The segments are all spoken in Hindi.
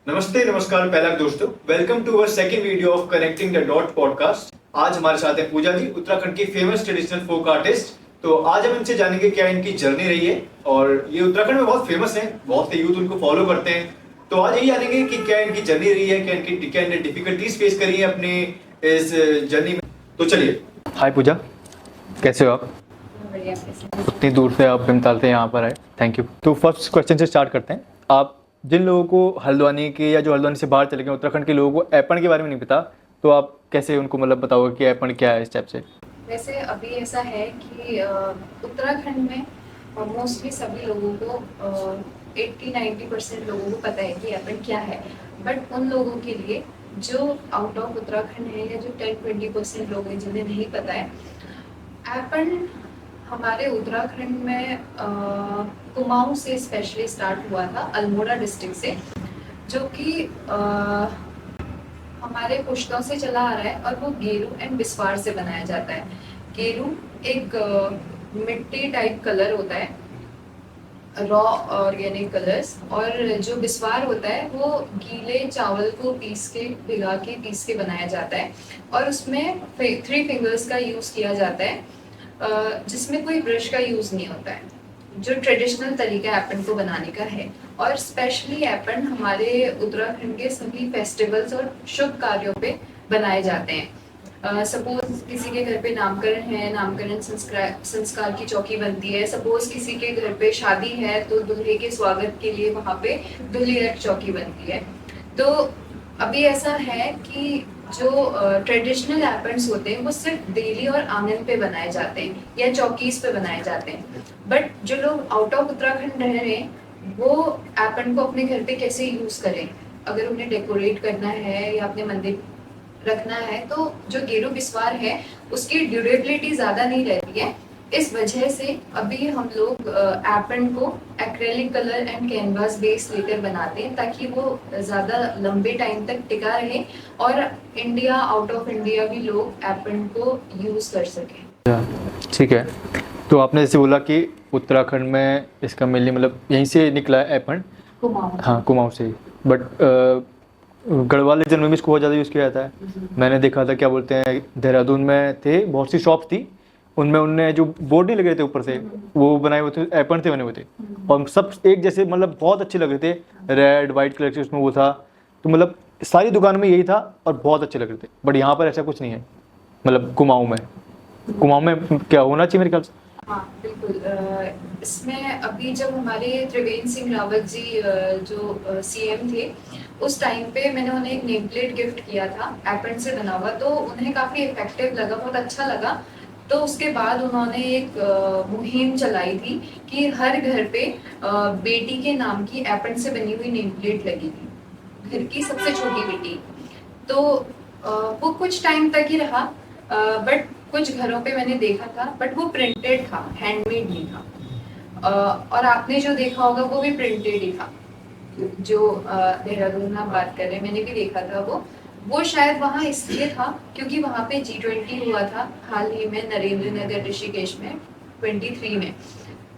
नमस्ते नमस्कार पहला दोस्तों, welcome to our second video of connecting the dot podcast. आज हमारे साथ हैं पूजा जी, उत्तराखंड की फेमस ट्रेडिशनल फोक आर्टिस्ट। तो आज हम इनसे जानेंगे क्या इनकी जर्नी रही है, और ये उत्तराखंड में बहुत फेमस है, बहुत से यूथ उनको फॉलो करते हैं। तो आज यही जानेंगे कि क्या इनकी जर्नी रही है, क्या इन्हें डिफिकल्टीज फेस करी है अपने इस जर्नी में। तो चलिए। हाय पूजा, कैसे हो आप? उतनी दूर से आप भीमताल से यहाँ पर आए, थैंक यू। तो फर्स्ट क्वेश्चन से स्टार्ट करते हैं। आप जिन लोगों को हल्द्वानी के या जो हल्द्वानी से बाहर चले गए, उत्तराखंड के लोगों को ऐपण के बारे में नहीं पता, तो आप कैसे उनको मतलब बताओगे कि ऐपण क्या है इस टाइप से? वैसे अभी ऐसा है कि उत्तराखंड में मोस्टली सभी लोगों को 80-90% लोगों को पता है कि ऐपण क्या है। बट उन लोगों के लिए जो आउट ऑफ उत्तराखंड है या जो 10-20% लोग हैं जिन्हें नहीं पता है, ऐपण हमारे उत्तराखंड में कुमाऊं से स्पेशली स्टार्ट हुआ था, अल्मोड़ा डिस्ट्रिक्ट से, जो कि हमारे पुश्तों से चला आ रहा है। और वो गेरू एंड बिस्वार से बनाया जाता है। गेरू एक मिट्टी टाइप कलर होता है, रॉ ऑर्गेनिक कलर्स, और जो बिस्वार होता है वो गीले चावल को भिगा के पीस के बनाया जाता है। और उसमें 3 फिंगर्स का यूज़ किया जाता है, जिसमें कोई ब्रश का यूज़ नहीं होता है, जो ट्रेडिशनल तरीका ऐपण को बनाने का है। और स्पेशली ऐपण हमारे उत्तराखंड के सभी फेस्टिवल्स और शुभ कार्यों पे बनाए जाते हैं। सपोज किसी के घर पे नामकरण है, नामकरण संस्कार की चौकी बनती है। सपोज किसी के घर पे शादी है तो दूल्हे के स्वागत के लिए वहाँ पे दूल्हे चौकी बनती है। तो अभी ऐसा है कि जो ट्रेडिशनल ऐपण्स होते हैं वो सिर्फ देली और आंगन पे बनाए जाते हैं या चौकीज पे बनाए जाते हैं। बट जो लोग आउट ऑफ उत्तराखंड रह रहे हैं वो ऐपण को अपने घर पे कैसे यूज करें, अगर उन्हें डेकोरेट करना है या अपने मंदिर रखना है, तो जो गेरू बिस्वार है उसकी ड्यूरेबिलिटी ज़्यादा नहीं रहती है। इस वजह से अभी हम लोग ऐपण को acrylic colour and canvas base लेकर बनाते हैं, ताकि वो ज़्यादा लंबे टाइम तक टिका रहे और इंडिया आउट ऑफ इंडिया भी लोग ऐपण को यूज़ कर सकें। ठीक है। तो आपने जैसे बोला कि उत्तराखंड में इसका मेनली मतलब यहीं से निकला है ऐपण, कुमाऊं। हाँ कुमाऊं से। बट गढ़वाल रीजन में भी इसको बहुत ज़्यादा यूज़ किया जाता है। मैंने देखा था, क्या बोलते हैं, देहरादून में थे बहुत सी शॉप थी, उनमें उनने जो बोर्ड नहीं लगे थे ऊपर से, वो बनाए हुए थे, ऐपण से बने हुए थे, और सब एक जैसे मतलब बहुत अच्छे लग रहे थे, रेड वाइट कलर के उसमें वो था। तो मतलब सारी दुकान में यही था और बहुत अच्छे लग रहे थे। बट यहाँ पर ऐसा कुछ नहीं है, मतलब कुमाऊं में क्या होना चाहिए मेरे ख्याल से? हाँ बिल्कुल। इसमें अभी जब हमारे त्रिवेंद्र सिंह रावत जी जो सीएम थे, उस टाइम पे मैंने उन्हें एक नेम प्लेट गिफ्ट किया था ऐपण से बना हुआ, तो उन्हें काफ़ी इफेक्टिव लगा, बहुत अच्छा लगा। तो उसके बाद उन्होंने एक मुहिम चलाई थी कि हर घर पे बेटी के नाम की ऐपण से बनी हुई नेम प्लेट लगी थी, घर की सबसे छोटी बेटी। तो वो कुछ टाइम तक ही रहा, बट कुछ घरों पे मैंने देखा था, बट वो प्रिंटेड था, हैंडमेड नहीं था। और आपने जो देखा होगा वो भी प्रिंटेड ही था। जो देहरादून में बात कर रहे हैं, मैंने भी देखा था वो शायद वहाँ इसलिए था क्योंकि वहाँ पे G20 हुआ था हाल ही में, नरेंद्र नगर ऋषिकेश में 23 में।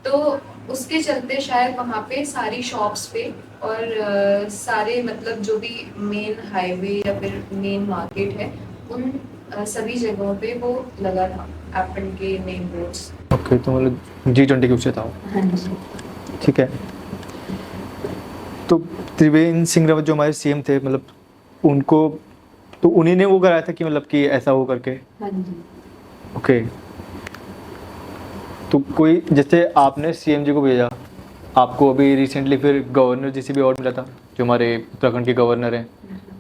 तो उसके चलते शायद वहाँ पे सारी शॉप्स पे और सारे मतलब जो भी मेन हाईवे या फिर मेन मार्केट है, उन सभी जगहों पे वो लगा था ऐपण के नेम बोर्ड्स। ओके, तो मतलब G20 के उससे था वो। हाँ जी। ठीक है। तो त्रिवेंद्र सिंह रावत जो हमारे सीएम थे, मतलब उनको तो उन्हीं ने वो कराया था कि मतलब कि ऐसा हो करके? हाँ जी। ओके। तो कोई जैसे आपने सीएम जी को भेजा, आपको अभी रिसेंटली फिर गवर्नर जी से भी अवार्ड मिला था, जो हमारे उत्तराखंड के गवर्नर हैं।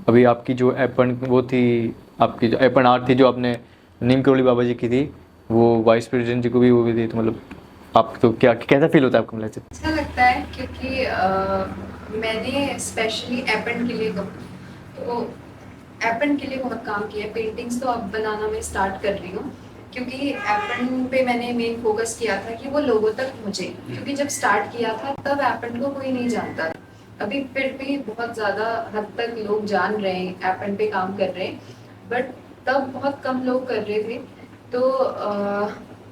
अभी आपकी जो ऐपण वो थी, आपकी जो ऐपण आर्ट थी जो आपने नीम करोली बाबा जी की थी, वो वाइस प्रेसिडेंट जी को भी वो भी दी। तो मतलब आप तो क्या कैसा फील होता है आपको मतलब? अच्छा लगता है क्योंकि मैंने स्पेशली ऐपण के लिए तो ऐपण के लिए बहुत काम किया है। पेंटिंग्स तो अब बनाना मैं स्टार्ट कर रही हूँ, क्योंकि ऐपण पे मैंने मेन फोकस किया था कि वो लोगों तक पहुँचे, क्योंकि जब स्टार्ट किया था तब ऐपण को कोई नहीं जानता था। अभी फिर भी बहुत ज़्यादा हद तक लोग जान रहे हैं, ऐपण पे काम कर रहे हैं, बट तब बहुत कम लोग कर रहे थे। तो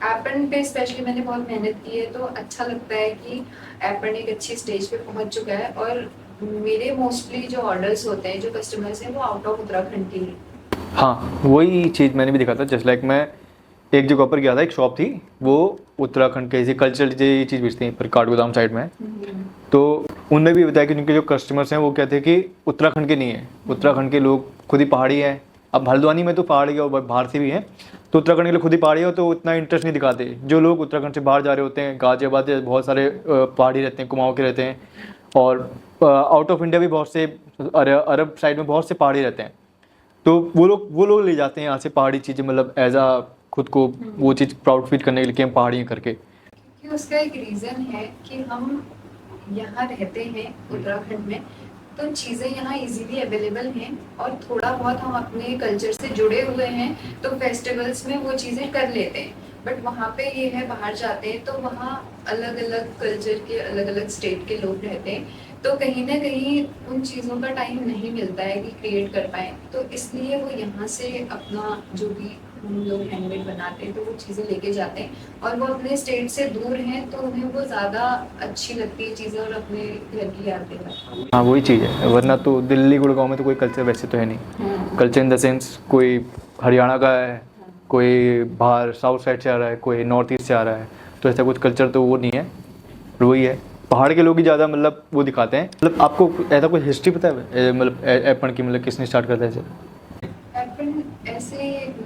ऐपण पे स्पेशली मैंने बहुत मेहनत की है, तो अच्छा लगता है कि ऐपण एक अच्छी स्टेज पे पहुंच चुका है। और मेरे मोस्टली जो ऑर्डर्स होते हैं, जो कस्टमर्स हैं, वो आउट ऑफ उत्तराखंड के ही। हाँ, वही चीज़ मैंने भी देखा था। जस्ट लाइक मैं एक जगह पर गया था, एक शॉप थी, वो उत्तराखंड के ऐसी कल्चरल ये चीज़ बेचती हैं पर काठगोदाम साइड में। तो उनने भी बताया कि उनके जो कस्टमर्स हैं वो कहते हैं कि उत्तराखंड के नहीं है, उत्तराखंड के लोग खुद ही पहाड़ी हैं। अब हल्द्वानी में तो पहाड़ी है और बाहर से भी हैं, तो उत्तराखंड के लोग खुद ही पहाड़ी है, तो उतना इंटरेस्ट नहीं दिखाते। जो लोग उत्तराखंड से बाहर जा रहे होते हैं, गाजियाबाद या बहुत सारे पहाड़ी रहते हैं, कुमाऊँ के रहते हैं, और आउट ऑफ इंडिया भी बहुत से अरब साइड में बहुत से पहाड़ी रहते हैं। तो वो लोग ले जाते हैं यहाँ से पहाड़ी चीज़ें, मतलब एज आ खुद को वो चीज़ प्राउड फील करने के लिए कि हम पहाड़ी हैं करके। क्योंकि उसका एक रीज़न है कि हम यहाँ रहते हैं उत्तराखंड में, तो चीज़ें यहाँ इजीली अवेलेबल हैं और थोड़ा बहुत हम अपने कल्चर से जुड़े हुए हैं, तो फेस्टिवल्स में वो चीज़ें कर लेते हैं। बट वहाँ पे ये है, बाहर जाते हैं तो वहाँ अलग अलग कल्चर के, अलग अलग स्टेट के लोग रहते हैं, तो कहीं ना कहीं उन चीज़ों का टाइम नहीं मिलता है कि क्रिएट कर पाए। तो इसलिए वो यहाँ से अपना जो भी हम लोग हैंडमेड बनाते हैं तो वो चीज़ें लेके जाते हैं, और वो अपने स्टेट से दूर हैं तो उन्हें वो ज़्यादा अच्छी लगती है चीज़ें और अपने घर की याद दिलाती है। हाँ, वही चीज़ है, वरना तो दिल्ली गुड़गांव में तो कोई कल्चर वैसे तो है नहीं। कल्चर इन द सेंस कोई हरियाणा का है, कोई बाहर साउथ साइड से आ रहा है, कोई नॉर्थ ईस्ट से आ रहा है, तो ऐसा कुछ कल्चर तो वो नहीं है। और वही है, पहाड़ के लोग ही ज़्यादा मतलब वो दिखाते हैं। मतलब आपको ऐसा कोई हिस्ट्री पता है मतलब एपन की, मतलब किसने स्टार्ट करता है ऐसे? एप्पल ऐसे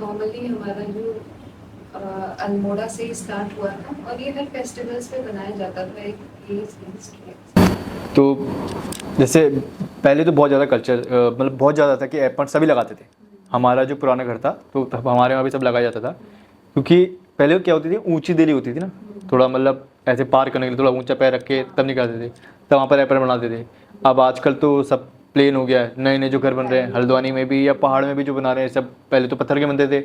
नॉर्मली हमारा जो अल्मोड़ा से ही स्टार्ट हुआ था, और ये हर फेस्टिवल्स पे बनाया जाता था। एक ये हिस्ट्री है। तो जैसे पहले तो बहुत ज़्यादा कल्चर मतलब बहुत ज़्यादा था कि एपन सभी लगाते थे। हमारा जो पुराना घर था तो तब हमारे वहाँ भी सब लगाया जाता था, क्योंकि पहले क्या होती थी, ऊंची देली होती थी ना, थोड़ा मतलब ऐसे पार करने के लिए थोड़ा ऊंचा पैर रख के तब निकालते थे, तब वहाँ पर एपन बनाते थे। अब आजकल तो सब प्लेन हो गया है, नए नए जो घर बन रहे हैं हल्द्वानी में भी या पहाड़ में भी जो बना रहे हैं, सब पहले तो पत्थर के बनते थे,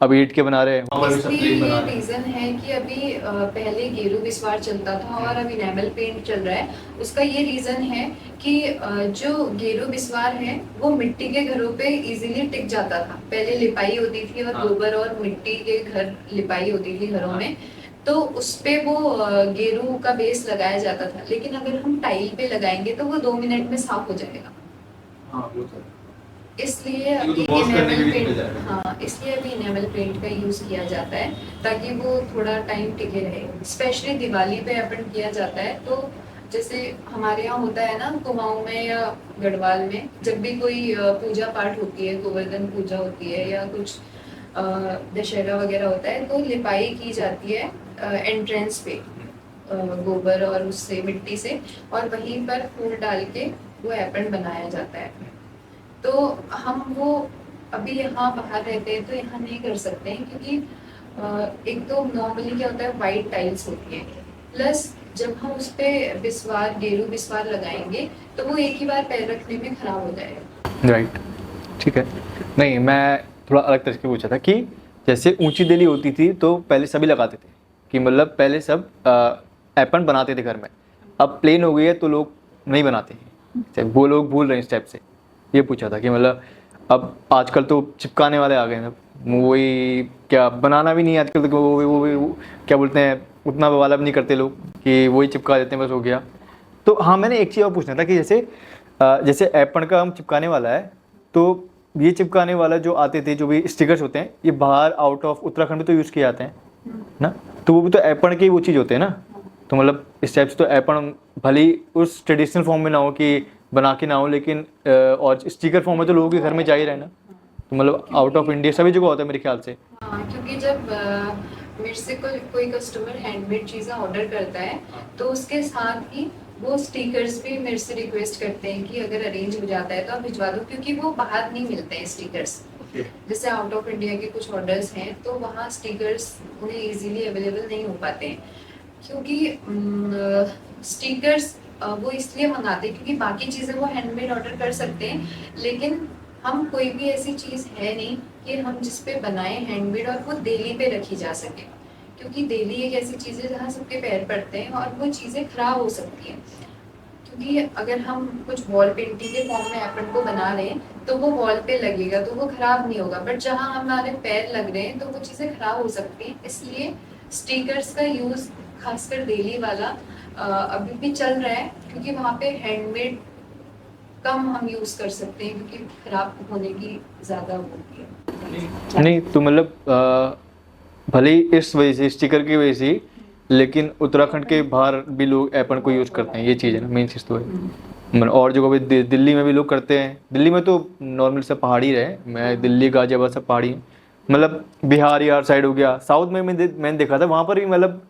अब ईंट के बना रहे हैं, वहाँ पर भी सब इसलिए प्लेन बना ये रहे हैं। रीजन है कि अभी पहले गेरू विस्वार चलता था और अब इनेमल पेंट चल रहा है। उसका ये रीजन है कि जो गेरू विस्वार है वो मिट्टी के घरों पे इजीली टिक जाता था। पहले लिपाई होती थी और हाँ। गोबर और मिट्टी के घर लिपाई होती थी घरों में, तो उस पे वो गेरू का बेस लगाया जाता था। लेकिन अगर हम टाइल पे लगाएंगे तो वो 2 मिनट में साफ हो जाएगा। हाँ, वो तो इसलिए ये तो अभी वॉश करने के इनेमल भी निकल पेंट, जाएगा। हाँ, इसलिए अभी इनेमल पेंट का यूज किया जाता है ताकि वो थोड़ा टाइम टिके रहे। स्पेशली दिवाली पे अपन किया जाता है, तो जैसे हमारे यहाँ होता है ना कुमाऊं में या गढ़वाल में, जब भी कोई पूजा पाठ होती है, गोवर्धन पूजा होती है या कुछ दशहरा वगैरह होता है, तो लिपाई की जाती है एंट्रेंस पे गोबर और उससे मिट्टी से, और वहीं पर फूल डाल के वो एपन बनाया जाता है। तो हम वो अभी यहाँ बाहर रहते हैं तो यहाँ नहीं कर सकते हैं, क्योंकि एक तो नॉर्मली क्या होता है, वाइट टाइल्स होती है, प्लस जब हम उस पे बिस्वार, गेरू बिस्वार लगाएंगे तो वो एक ही बार पैर रखने में खराब हो जाएगा। राइट, ठीक है। नहीं, मैं थोड़ा अलग तरीके से पूछा था कि जैसे ऊंची देली होती थी तो पहले सभी लगाते थे, कि मतलब पहले सब एपन बनाते थे घर में। अब प्लेन हो गई है तो लोग नहीं बनाते हैं, वो लोग भूल रहे हैं इस टाइप से। ये पूछा था कि मतलब अब आजकल तो चिपकाने वाले आ गए हैं, वही क्या बनाना भी नहीं है आजकल, तो वो क्या बोलते हैं, उतना वाला भी नहीं करते लोग कि वही चिपका देते हैं, बस हो गया। तो हाँ, मैंने एक चीज़ और पूछना था कि जैसे एपन का हम चिपकाने वाला है, तो ये चिपकाने वाला जो आते थे, जो भी स्टिकर्स होते हैं, ये बाहर आउट ऑफ उत्तराखंड में तो यूज़ किए जाते हैं ना, तो वो भी तो एपन के वो चीज़ होते हैं ना। तो मतलब इस टाइप से तो एपन भले ही उस ट्रेडिशनल फॉर्म में ना हो कि बना के ना हो, लेकिन और स्टिकर फॉर्म में तो लोगों के घर में जा ही रहे ना, तो मतलब आउट ऑफ इंडिया सभी जगह होता है मेरे ख्याल से। हाँ, क्योंकि जब मेरे से कोई कस्टमर हैंडमेड चीज़ें ऑर्डर करता है तो उसके साथ ही वो स्टिकर्स भी मेरे से रिक्वेस्ट करते हैं कि अगर अरेंज हो जाता है तो आप भिजवा दो, क्योंकि वो बाहर नहीं मिलते हैं स्टिकर्स। जैसे आउट ऑफ इंडिया के कुछ ऑर्डर्स हैं तो वहाँ स्टिकर्स उन्हें इजीली अवेलेबल नहीं हो पाते हैं, क्योंकि स्टिकर्स वो इसलिए मंगाते हैं क्योंकि बाकी चीज़ें वो हैंडमेड ऑर्डर कर सकते हैं, लेकिन हम कोई भी ऐसी चीज़ है नहीं कि हम जिस पे बनाए हैंडमेड और वो देली पे रखी जा सके, क्योंकि देली एक ऐसी चीज़ है जहाँ सबके पैर पड़ते हैं और वो चीज़ें खराब हो सकती हैं। क्योंकि अगर हम कुछ वॉल पेंटिंग के फॉर्म में एप्पल को बना रहे हैं तो वो वॉल पे लगेगा तो वो खराब नहीं होगा, बट जहाँ हमारे पैर लग रहे हैं तो वो चीज़ें खराब हो सकती हैं। इसलिए स्टिकर्स का यूज़ खासकर डेली वाला अभी भी चल रहा है, क्योंकि वहाँ पे हैंडमेड कम हम यूज कर सकते हैं क्योंकि खराब होने की ज्यादा होती है। नहीं तो मतलब भले ही इस वजह से स्टिकर की वजह से, लेकिन उत्तराखंड के बाहर भी लोग एपन को यूज करते हैं, ये चीज़ है ना, मेन चीज़ तो है। मतलब और जगह पे दिल्ली में भी लोग करते हैं। दिल्ली में तो नॉर्मल सब पहाड़ी रहे, मैं दिल्ली गाजियाबाद सब पहाड़ी हैं। मतलब बिहार यार साइड हो गया, साउथ में मैंने देखा था वहाँ पर भी, मतलब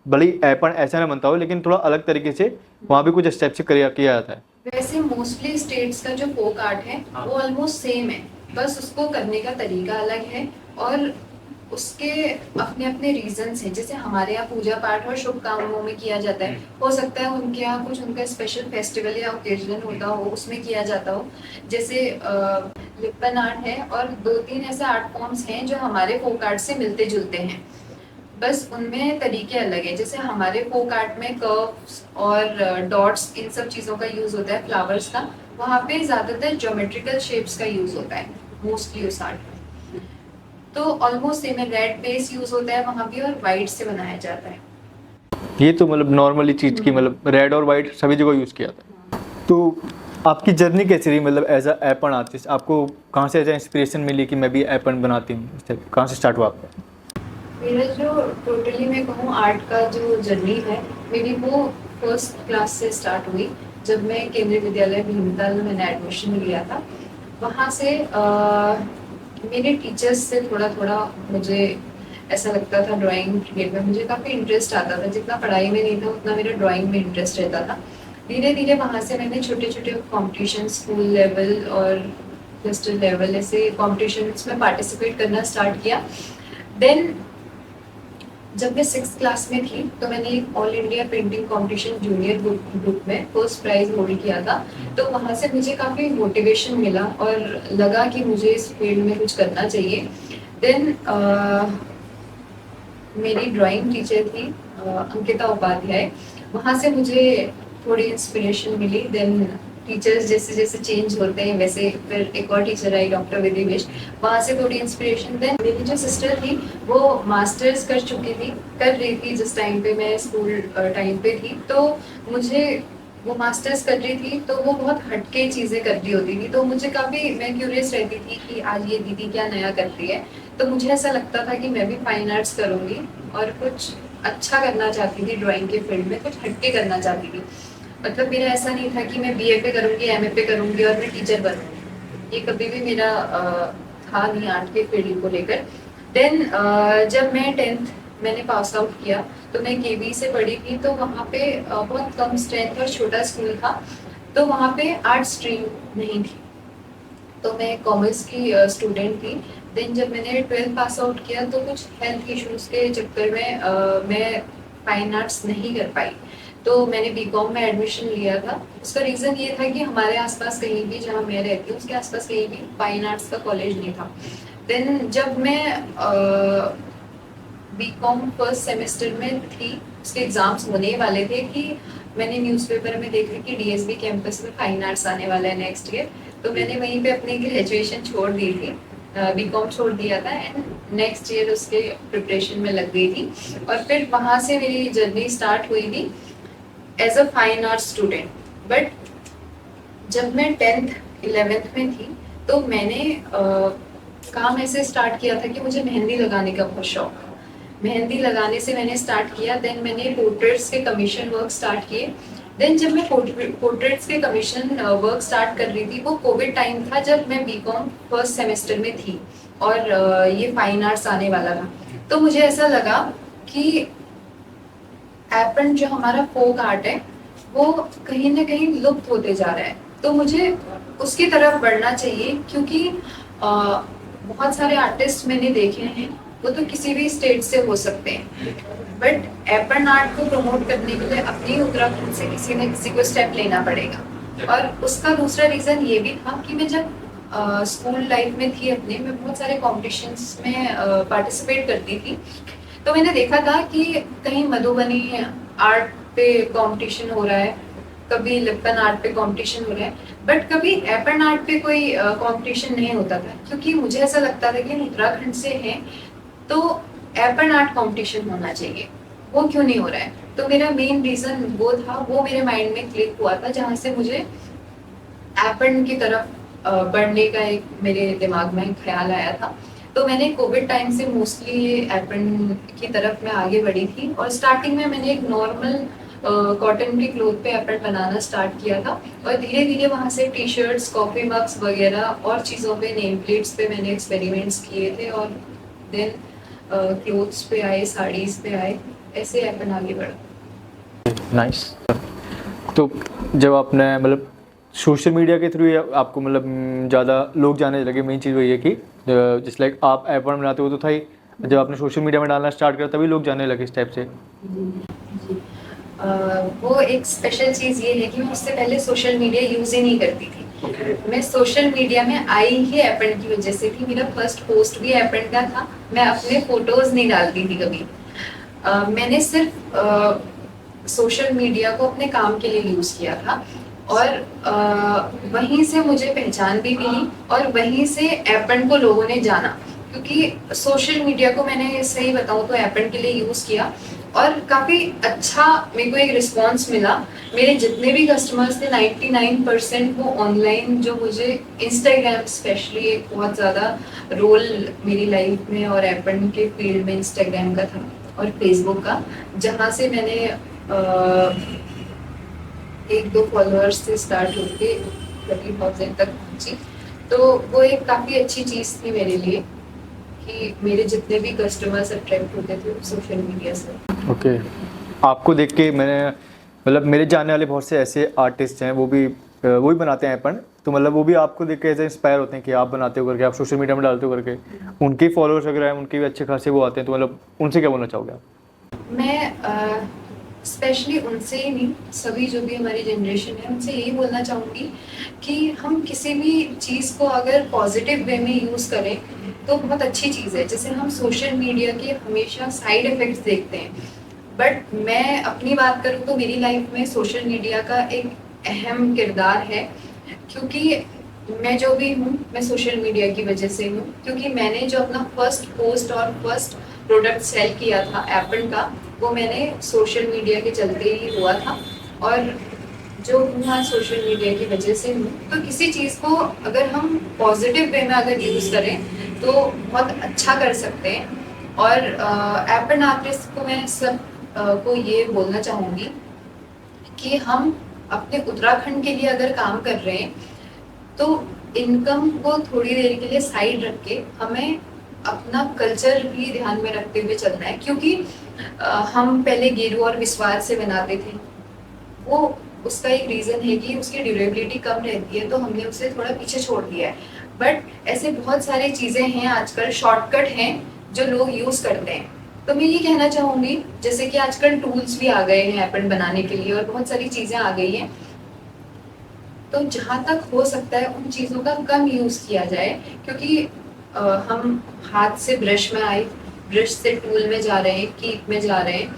भले ही एपन ऐसा ना बनता हो लेकिन थोड़ा अलग तरीके से वहाँ भी कुछ स्टेप से किया जाता है। वैसे मोस्टली स्टेट्स का जो फोक आर्ट है वो ऑलमोस्ट सेम है, बस उसको करने का तरीका अलग है और उसके अपने अपने रीजंस हैं। जैसे हमारे यहाँ पूजा पाठ और शुभ कामों में किया जाता है, हो सकता है उनके यहाँ कुछ उनका स्पेशल फेस्टिवल या ओकेजन होता हो उसमें किया जाता हो। जैसे लिप्पन आर्ट है और 2-3 ऐसे आर्ट फॉर्म्स हैं जो हमारे फोक आर्ट से मिलते जुलते हैं, बस उनमें तरीके अलग है। जैसे हमारे फोक आर्ट में कर्व्स और डॉट्स इन सब चीज़ों का यूज होता है, फ्लावर्स का। वहाँ पे ज़्यादातर ज्योमेट्रिकल शेप्स का यूज होता है मोस्टली उस आर्ट में। तो ऑलमोस्ट सेम है, रेड बेस यूज होता है वहाँ भी और वाइट से बनाया जाता है। ये तो मतलब नॉर्मली चीज़ की, मतलब रेड और वाइट सभी जगह यूज़ किया था। तो आपकी जर्नी कैसी रही, मतलब एज अ एपन आर्टिस्ट आपको कहाँ से ऐसा इंस्पिरेशन मिली कि मैं भी एपन बनाती हूँ, कहाँ से स्टार्ट हुआ आपका? मेरा जो टोटली मैं कहूँ आर्ट का जो जर्नी है मेरी, वो फर्स्ट क्लास से स्टार्ट हुई जब मैं केंद्रीय विद्यालय भीमताल में मैंने एडमिशन लिया था। वहाँ से मेरे टीचर्स से थोड़ा थोड़ा मुझे ऐसा लगता था ड्राइंग क्रिएट में मुझे काफ़ी इंटरेस्ट आता था। जितना पढ़ाई में नहीं था उतना मेरा ड्राइंग में इंटरेस्ट रहता था। धीरे धीरे वहाँ से मैंने छोटे छोटे कॉम्पिटिशन, स्कूल लेवल और डिस्ट्रिक्ट लेवल ऐसे कॉम्पिटिशन्स में पार्टिसिपेट करना स्टार्ट किया। देन जब मैं 6th क्लास में थी तो मैंने एक all India painting competition junior group में फर्स्ट प्राइज होल्ड किया था। तो वहाँ से मुझे काफ़ी मोटिवेशन मिला और लगा कि मुझे इस फील्ड में कुछ करना चाहिए। देन मेरी ड्राइंग टीचर थी अंकिता उपाध्याय, वहाँ से मुझे थोड़ी इंस्पिरेशन मिली। देन टीचर्स जैसे जैसे चेंज होते हैं वैसे फिर एक और टीचर आई डॉक्टर विधि मिश्र, वहाँ से थोड़ी इंस्पिरेशन। देन मेरी जो सिस्टर थी वो मास्टर्स कर चुकी थी, कर रही थी जिस टाइम पे मैं स्कूल टाइम पे थी। तो मुझे वो मास्टर्स कर रही थी तो वो बहुत हटके चीज़ें कर रही होती थी, तो मुझे काफ़ी मैं क्यूरियस रहती थी कि आज ये दीदी क्या नया कर रही है। तो मुझे ऐसा लगता था कि मैं भी फाइन आर्ट्स करूँगी और कुछ अच्छा करना चाहती थी ड्राइंग के फील्ड में, कुछ हटके करना चाहती थी। मतलब मेरा ऐसा नहीं था कि मैं बीए पे करूँगी, एमए पे करूँगी और मैं टीचर बनूँगी, ये कभी भी मेरा था नहीं आर्ट के फील्ड को लेकर। देन जब मैं 10th मैंने पास आउट किया तो मैं केवी से पढ़ी थी, तो वहाँ पे बहुत कम स्ट्रेंथ और छोटा स्कूल था, तो वहाँ पे आर्ट स्ट्रीम नहीं थी, तो मैं कॉमर्स की स्टूडेंट थी। देन जब मैंने 12th पास आउट किया तो कुछ हेल्थ इश्यूज़ के चक्कर में मैं फाइन आर्ट्स नहीं कर पाई, तो मैंने बीकॉम में एडमिशन लिया था। उसका रीज़न ये था कि हमारे आसपास कहीं भी, जहाँ मैं रहती हूँ उसके आसपास कहीं भी फाइन आर्ट्स का कॉलेज नहीं था। देन जब मैं बीकॉम फर्स्ट सेमेस्टर में थी, उसके एग्ज़ाम्स होने वाले थे कि मैंने न्यूज़पेपर में देखा कि डीएसबी कैंपस में फाइन आर्ट्स आने वाला है नेक्स्ट ईयर, तो मैंने वहीं पे अपनी ग्रेजुएशन छोड़ दी थी, बीकॉम छोड़ दिया था एंड नेक्स्ट ईयर उसके प्रिपरेशन में लग गई थी। और फिर वहाँ से मेरी जर्नी स्टार्ट हुई थी as a fine art student. But जब मैं 10th 11th में थी तो मैंने काम ऐसे स्टार्ट किया था कि मुझे मेहंदी लगाने का बहुत शौक था। मेहंदी लगाने से मैंने स्टार्ट किया। देन मैंने पोर्ट्रेट्स के कमीशन वर्क स्टार्ट किए। देन जब मैं पोर्ट्रेट्स के कमीशन वर्क स्टार्ट कर रही थी वो कोविड टाइम था जब मैं बीकॉम फर्स्ट सेमेस्टर में थी और ये फाइन आर्ट्स आने वाला था। तो मुझे ऐसा लगा कि एपन जो हमारा फोक आर्ट है वो कहीं ना कहीं लुप्त होते जा रहा है, तो मुझे उसकी तरफ बढ़ना चाहिए क्योंकि बहुत सारे आर्टिस्ट मैंने देखे हैं, वो तो किसी भी स्टेट से हो सकते हैं, बट एपन आर्ट को प्रमोट करने के लिए अपनी उत्तराखंड से किसी न किसी को स्टेप लेना पड़ेगा। और उसका दूसरा रीज़न ये भी था कि मैं जब स्कूल लाइफ में थी अपने, मैं बहुत सारे कॉम्पिटिशन्स में पार्टिसिपेट करती थी, तो मैंने देखा था कि कहीं मधुबनी आर्ट पे कंपटीशन हो रहा है, कभी लिप्पन आर्ट पे कंपटीशन हो रहा है, बट कभी एपन आर्ट पे कोई कंपटीशन नहीं होता था, क्योंकि मुझे ऐसा लगता था कि हम उत्तराखंड से हैं तो एपन आर्ट कंपटीशन होना चाहिए, वो क्यों नहीं हो रहा है। तो मेरा मेन रीज़न वो था, वो मेरे माइंड में क्लिक हुआ था, जहाँ से मुझे एपन की तरफ बढ़ने का एक मेरे दिमाग में ख्याल आया था। तो मैंने कोविड टाइम से मोस्टली एपन की तरफ मैं आगे बढ़ी थी, और स्टार्टिंग में मैंने एक नॉर्मल कॉटन के क्लोथ पे एपन बनाना स्टार्ट किया था, और धीरे धीरे वहाँ से टी शर्ट्स, कॉफी मग्स वगैरह और चीज़ों पे, नेम प्लेट्स पे मैंने एक्सपेरिमेंट्स किए थे, और देन क्लोथ्स पे आए, साड़ीज़ पे आए, ऐसे एपन आगे बढ़ा। नाइस। तो जब आपने मतलब सोशल मीडिया के थ्रू आपको मतलब ज़्यादा लोग जानने लगे, मेन चीज़ वही है कि जिस लाइक आप ऐप बनाते हो तो था ही, जब आपने सोशल मीडिया में डालना स्टार्ट किया तभी लोग जानने लगे इस टाइप से। जी। वो एक स्पेशल चीज़ ये है कि मैं उससे पहले सोशल मीडिया यूज़ ही नहीं करती थी। मैं सोशल मीडिया में आई ही एपन की वजह से थी। मेरा फर्स्ट पोस्ट भी एपन का था। मैं अपने फोटोज़ नहीं डालती थी कभी। मैंने सिर्फ सोशल मीडिया को अपने काम के लिए यूज़ किया था, और वहीं से मुझे पहचान भी मिली, और वहीं से एपन को लोगों ने जाना, क्योंकि सोशल मीडिया को मैंने सही बताऊं तो एपन के लिए यूज़ किया, और काफ़ी अच्छा मेरे को एक रिस्पॉन्स मिला। मेरे जितने भी कस्टमर्स थे 99% वो ऑनलाइन, जो मुझे इंस्टाग्राम स्पेशली एक बहुत ज़्यादा रोल मेरी लाइफ में और एपन के फील्ड में इंस्टाग्राम का था, और फेसबुक का, जहाँ से मैंने 1-2 फॉलोअर्स से स्टार्ट होके 30,000 तक पहुंची। तो वो एक काफ़ी अच्छी चीज़ थी मेरे लिए कि मेरे जितने भी कस्टमर्स अट्रैक्ट होते थे सोशल मीडिया से। ओके। आपको देख के मैंने मतलब मेरे जानने वाले बहुत से ऐसे आर्टिस्ट हैं, वो भी बनाते हैं एपन, तो मतलब वो भी आपको देख के ऐसे इंस्पायर होते हैं कि आप बनाते हो करके, आप सोशल मीडिया में डालते हो करके, उनके फॉलोअर्स वगैरह हैं, उनके भी अच्छे खासे वो आते हैं, तो मतलब उनसे क्या बोलना चाहोगे आप? मैं स्पेशली उनसे ही नहीं, सभी जो भी हमारी जनरेशन है उनसे यही बोलना चाहूँगी कि हम किसी भी चीज़ को अगर पॉजिटिव वे में यूज़ करें तो बहुत अच्छी चीज़ है। जैसे हम सोशल मीडिया के हमेशा साइड इफ़ेक्ट्स देखते हैं, बट मैं अपनी बात करूँ तो मेरी लाइफ में सोशल मीडिया का एक अहम किरदार है, क्योंकि मैं जो भी हूँ मैं सोशल मीडिया की वजह से हूँ। क्योंकि मैंने जो अपना फर्स्ट पोस्ट और फर्स्ट प्रोडक्ट सेल किया था एप्पल का, वो मैंने सोशल मीडिया के चलते ही हुआ था, और जो हूँ आज सोशल मीडिया की वजह से हूँ। तो किसी चीज़ को अगर हम पॉजिटिव वे में अगर यूज़ करें तो बहुत अच्छा कर सकते हैं। और एप्पल आर्टिस्ट को मैं सब को ये बोलना चाहूँगी कि हम अपने उत्तराखंड के लिए अगर काम कर रहे हैं तो इनकम को थोड़ी देर के लिए साइड रख के हमें अपना कल्चर भी ध्यान में रखते हुए चलना है। क्योंकि हम पहले गेरू और विस्वार से बनाते थे, वो उसका एक रीज़न है कि उसकी ड्यूरेबिलिटी कम रहती है, तो हमने उसे थोड़ा पीछे छोड़ दिया है। बट ऐसे बहुत सारी चीज़ें हैं आजकल, शॉर्टकट हैं जो लोग यूज़ करते हैं। तो मैं ये कहना चाहूँगी, जैसे कि आजकल टूल्स भी आ गए हैं एप्पल बनाने के लिए और बहुत सारी चीज़ें आ गई हैं, तो जहाँ तक हो सकता है उन चीज़ों का कम यूज़ किया जाए। क्योंकि हम हाथ से ब्रश में आए, ब्रश से टूल में जा रहे हैं, कीप में जा रहे हैं,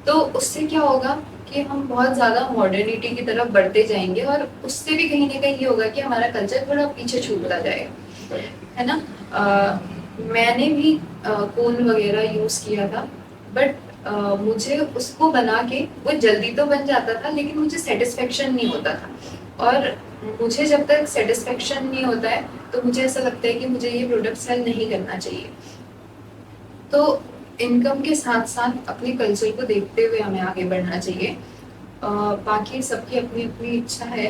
तो उससे क्या होगा कि हम बहुत ज़्यादा मॉडर्निटी की तरफ बढ़ते जाएंगे, और उससे भी कहीं ना कहीं ये होगा कि हमारा कल्चर थोड़ा पीछे छूटता जाएगा, है ना। मैंने भी कोन वगैरह यूज़ किया था, बट मुझे उसको बना के वो जल्दी तो बन जाता था, लेकिन मुझे सेटिस्फेक्शन नहीं होता था। और मुझे जब तक सेटिस्फेक्शन नहीं होता है तो मुझे ऐसा लगता है कि मुझे ये प्रोडक्ट सेल नहीं करना चाहिए। तो इनकम के साथ साथ अपने कल्चर को देखते हुए हमें आगे बढ़ना चाहिए। बाकी सबकी अपनी अपनी इच्छा है।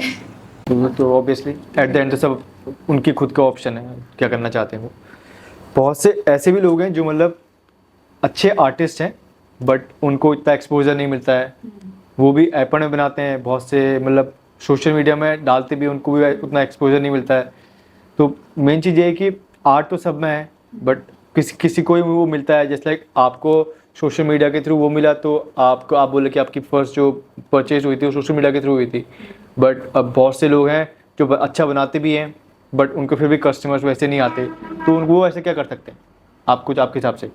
तो ऑब्वियसली एट द एंड तो सब उनकी खुद का ऑप्शन है, क्या करना चाहते हैं वो। बहुत से ऐसे भी लोग हैं जो मतलब अच्छे आर्टिस्ट हैं बट उनको इतना एक्सपोजर नहीं मिलता है, वो भी एप्पल में बनाते हैं, बहुत से मतलब सोशल मीडिया में डालते भी, उनको भी उतना एक्सपोजर नहीं मिलता है। तो मेन चीज़ ये है कि आर्ट तो सब में है, बट किसी को ही वो मिलता है। जैसे लाइक आपको सोशल मीडिया के थ्रू वो मिला, तो आपको आप बोले कि आपकी फर्स्ट जो परचेज हुई थी वो सोशल मीडिया के थ्रू हुई थी, बट अब बहुत से लोग हैं जो अच्छा बनाते भी हैं बट उनको फिर भी कस्टमर्स वैसे नहीं आते, तो वो ऐसे क्या कर सकते हैं आप कुछ आपके हिसाब से?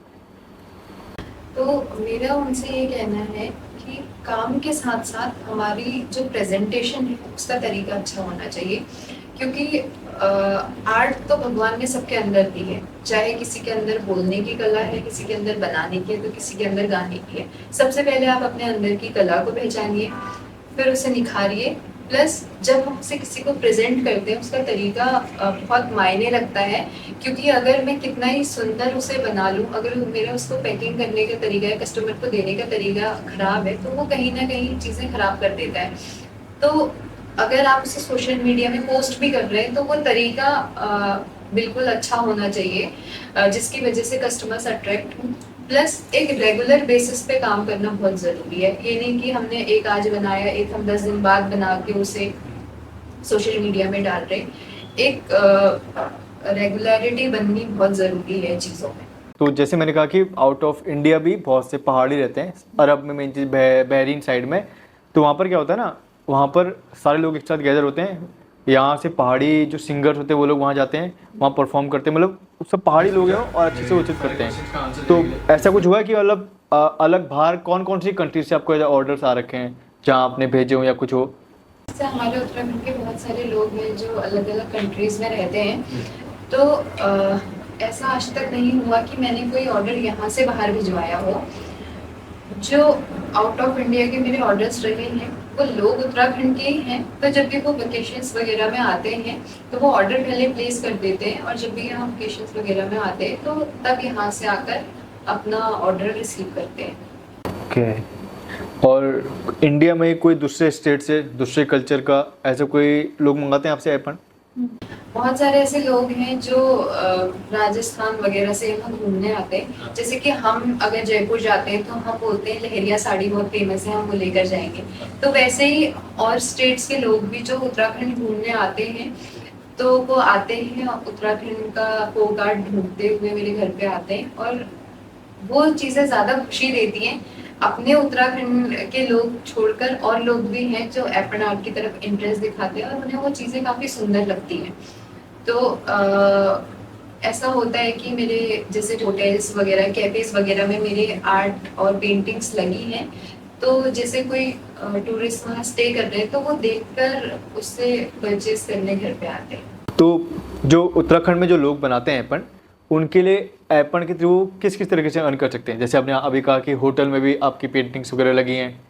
तो मेरा उनसे ये कहना है कि काम के साथ साथ हमारी जो प्रेजेंटेशन है उसका तरीका अच्छा होना चाहिए। क्योंकि आर्ट तो भगवान ने सबके अंदर दी है, चाहे किसी के अंदर बोलने की कला है, किसी के अंदर बनाने की है, तो किसी के अंदर गाने की है। सबसे पहले आप अपने अंदर की कला को पहचानिए, फिर उसे निखारिए, प्लस जब हम उसे किसी को प्रेजेंट करते हैं उसका तरीका बहुत मायने रखता है, क्योंकि अगर मैं कितना ही सुंदर उसे बना लूँ, अगर मेरा उसको पैकिंग करने का तरीका है, कस्टमर को देने का तरीका खराब है, तो वो कहीं ना कहीं चीज़ें खराब कर देता है। तो अगर आप उसे सोशल मीडिया में पोस्ट भी कर रहे हैं तो वो तरीका बिल्कुल अच्छा होना चाहिए, जिसकी वजह से कस्टमर्स अट्रैक्ट हों। प्लस एक रेगुलर बेसिस पे काम करना बहुत ज़रूरी है। ये नहीं कि हमने एक आज बनाया, एक हम 10 दिन बाद बना के उसे सोशल मीडिया में डाल रहे। एक रेगुलरिटी बननी बहुत ज़रूरी है चीज़ों में। तो जैसे मैंने कहा कि आउट ऑफ इंडिया भी बहुत से पहाड़ी रहते हैं, अरब में मेन चीज़ बहरीन साइड में, तो वहाँ पर क्या होता है ना, वहाँ पर सारे लोग एक साथ गैदर होते हैं। यहाँ से पहाड़ी जो सिंगर्स होते हैं वो लोग वहाँ जाते हैं, वहाँ परफॉर्म करते हैं, मतलब सब पहाड़ी लोग हैं और अच्छे से उचित करते हैं। तो ऐसा कुछ हुआ है कि मतलब अलग बाहर कौन कौन सी कंट्री से आपको ऑर्डर्स आ रखे हैं जहाँ आपने भेजे हो या कुछ हो? जैसे हमारे उत्तराखंड के बहुत सारे लोग हैं जो अलग अलग कंट्रीज़ में रहते हैं, तो ऐसा आज तक नहीं हुआ कि मैंने कोई ऑर्डर यहाँ से बाहर भिजवाया हो। जो आउट ऑफ इंडिया के मेरे ऑर्डर्स रहे हैं वो लोग उत्तराखंड के ही हैं, तो जब भी वो वेकेशंस वगैरह में आते हैं तो वो ऑर्डर पहले प्लेस कर देते हैं, और जब भी यहाँ वेकेशंस वगैरह में आते हैं तो तब यहाँ से आकर अपना ऑर्डर रिसीव करते हैं। ओके। और इंडिया में कोई दूसरे स्टेट से, दूसरे कल्चर का ऐसा कोई लोग मंगाते हैं आपसे एपन? बहुत सारे ऐसे लोग हैं जो राजस्थान वगैरह से यहाँ घूमने आते हैं। जैसे कि हम अगर जयपुर जाते हैं तो हम बोलते हैं लहरिया साड़ी बहुत फेमस है, हम वो लेकर जाएंगे। तो वैसे ही और स्टेट्स के लोग भी जो उत्तराखंड घूमने आते हैं तो वो आते हैं उत्तराखंड का फोक आर्ट ढूंढते हुए मेरे घर पे आते हैं, और वो चीज़ें ज़्यादा खुशी देती हैं। अपने उत्तराखंड के लोग छोड़कर और लोग भी हैं जो एपन आर्ट की तरफ इंटरेस्ट दिखाते हैं और उन्हें वो चीज़ें काफ़ी सुंदर लगती हैं। तो ऐसा होता है कि मेरे जैसे होटल्स वगैरह, कैफेज वगैरह में मेरे आर्ट और पेंटिंग्स लगी हैं, तो जैसे कोई टूरिस्ट वहाँ स्टे कर रहे हैं तो वो देखकर उससे परचेज करने घर पे आते हैं। तो जो उत्तराखंड में जो लोग बनाते हैं एपन, उनके लिए एपन के थ्रू किस किस तरीके से अर्न कर सकते हैं? जैसे आपने अभी कहा कि होटल में भी आपकी पेंटिंग्स वगैरह लगी हैं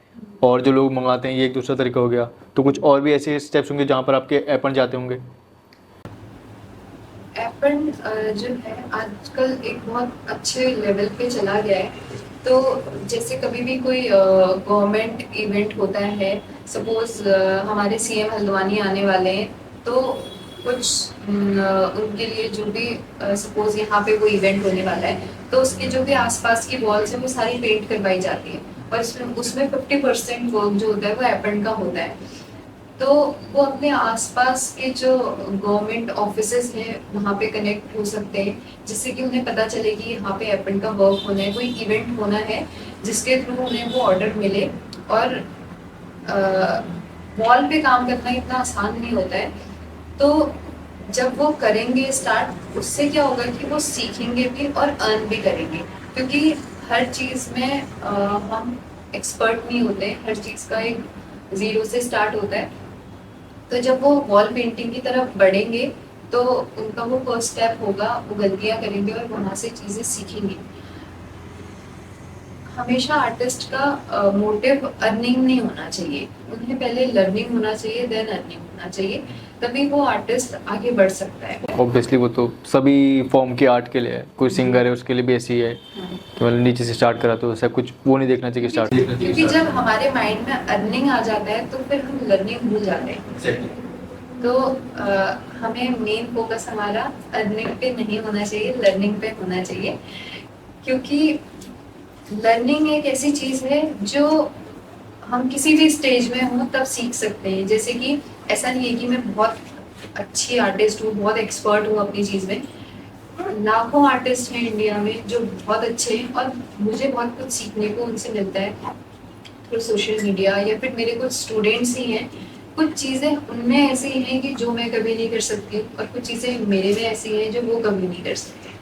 और जो लोग मंगाते हैं, ये एक दूसरा तरीका हो गया, तो कुछ और भी ऐसे स्टेप्स होंगे जहाँ पर आपके एपन जाते होंगे? एपन जो है आजकल एक बहुत अच्छे लेवल पे चला गया है। तो जैसे कभी भी कोई गवर्नमेंट इवेंट होता है, सपोज हमारे सीएम हल्द्वानी आने वाले हैं, तो कुछ उनके लिए जो भी सपोज यहाँ पे वो इवेंट होने वाला है तो उसके जो भी आसपास की वॉल्स है वो सारी पेंट करवाई जाती है, और उसमें 50% वर्क जो होता है वो एपन का होता है। तो वो अपने आसपास के जो गवर्नमेंट ऑफिसेज हैं वहाँ पे कनेक्ट हो सकते हैं, जिससे कि उन्हें पता चले कि यहाँ पे एपन का वर्क होना है, कोई इवेंट होना है जिसके थ्रू उन्हें वो ऑर्डर मिले। और वॉल पे काम करना इतना आसान नहीं होता है, तो जब वो करेंगे स्टार्ट, उससे क्या होगा कि वो सीखेंगे भी और अर्न भी करेंगे, क्योंकि हर चीज़ में हम एक्सपर्ट नहीं होते, हर चीज़ का एक ज़ीरो से स्टार्ट होता है। तो जब वो वॉल पेंटिंग की तरफ बढ़ेंगे तो उनका वो फर्स्ट स्टेप होगा, वो गलतियाँ करेंगे और वहाँ से चीज़ें सीखेंगे। हमेशा आर्टिस्ट का मोटिव अर्निंग नहीं होना चाहिए, उन्हें पहले लर्निंग होना चाहिए, देन अर्निंग होना चाहिए, तभी वो आर्टिस्ट आगे बढ़ सकता है। ऑब्वियसली वो तो सभी फॉर्म के आर्ट के लिए है, कोई सिंगर है उसके लिए भी ऐसी है कि मतलब नीचे से स्टार्ट करा तो ऐसा कुछ वो नहीं देखना चाहिए स्टार्ट। क्योंकि जब हमारे माइंड में अर्निंग आ जाता है तो फिर हम लर्निंग भूल जाते हैं। तो हमें मेन फोकस हमारा अर्निंग पे नहीं होना चाहिए, लर्निंग पे होना चाहिए, क्योंकि लर्निंग एक ऐसी चीज़ है जो हम किसी भी स्टेज में हों तब सीख सकते हैं। जैसे कि ऐसा नहीं है कि मैं बहुत अच्छी आर्टिस्ट हूँ, बहुत एक्सपर्ट हूँ अपनी चीज़ में, लाखों आर्टिस्ट हैं इंडिया में जो बहुत अच्छे हैं और मुझे बहुत कुछ सीखने को उनसे मिलता है थ्रू सोशल मीडिया, या फिर मेरे कुछ स्टूडेंट्स ही हैं, कुछ चीज़ें उनमें ऐसी हैं कि जो मैं कभी नहीं कर सकती और कुछ चीज़ें मेरे में ऐसी हैं जो वो कभी नहीं कर सकते।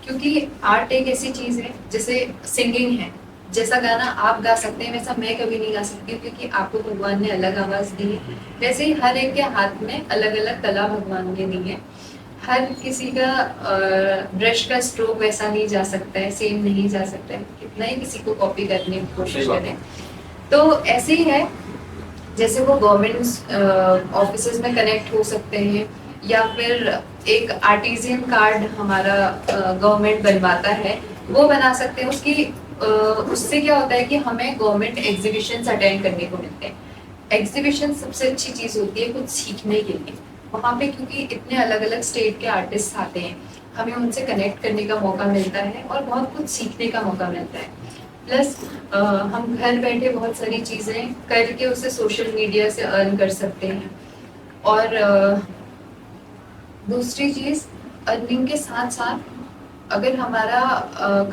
क्योंकि आर्ट एक ऐसी चीज़ है, जैसे सिंगिंग है, जैसा गाना आप गा सकते हैं वैसा मैं कभी नहीं गा सकती, क्योंकि आपको भगवान ने अलग आवाज़ दी है। वैसे ही हर एक के हाथ में अलग अलग कला भगवान ने दी है। हर किसी का ब्रश का स्ट्रोक वैसा नहीं जा सकता है, सेम नहीं जा सकता है, कितना ही किसी को कॉपी करने की कोशिश करें। तो ऐसे ही है, जैसे वो गवर्नमेंट ऑफिसेज में कनेक्ट हो सकते हैं, या फिर एक आर्टिजियन कार्ड हमारा गवर्नमेंट बनवाता है वो बना सकते हैं। उससे क्या होता है कि हमें गवर्नमेंट एग्जीबिशंस अटेंड करने को मिलते हैं। एग्जीबिशन सबसे अच्छी चीज़ होती है कुछ सीखने के लिए। वहाँ पे क्योंकि इतने अलग अलग स्टेट के आर्टिस्ट आते हैं, हमें उनसे कनेक्ट करने का मौका मिलता है और बहुत कुछ सीखने का मौका मिलता है। प्लस हम घर बैठे बहुत सारी चीज़ें करके उसे सोशल मीडिया से अर्न कर सकते हैं। और दूसरी चीज़, अर्निंग के साथ साथ अगर हमारा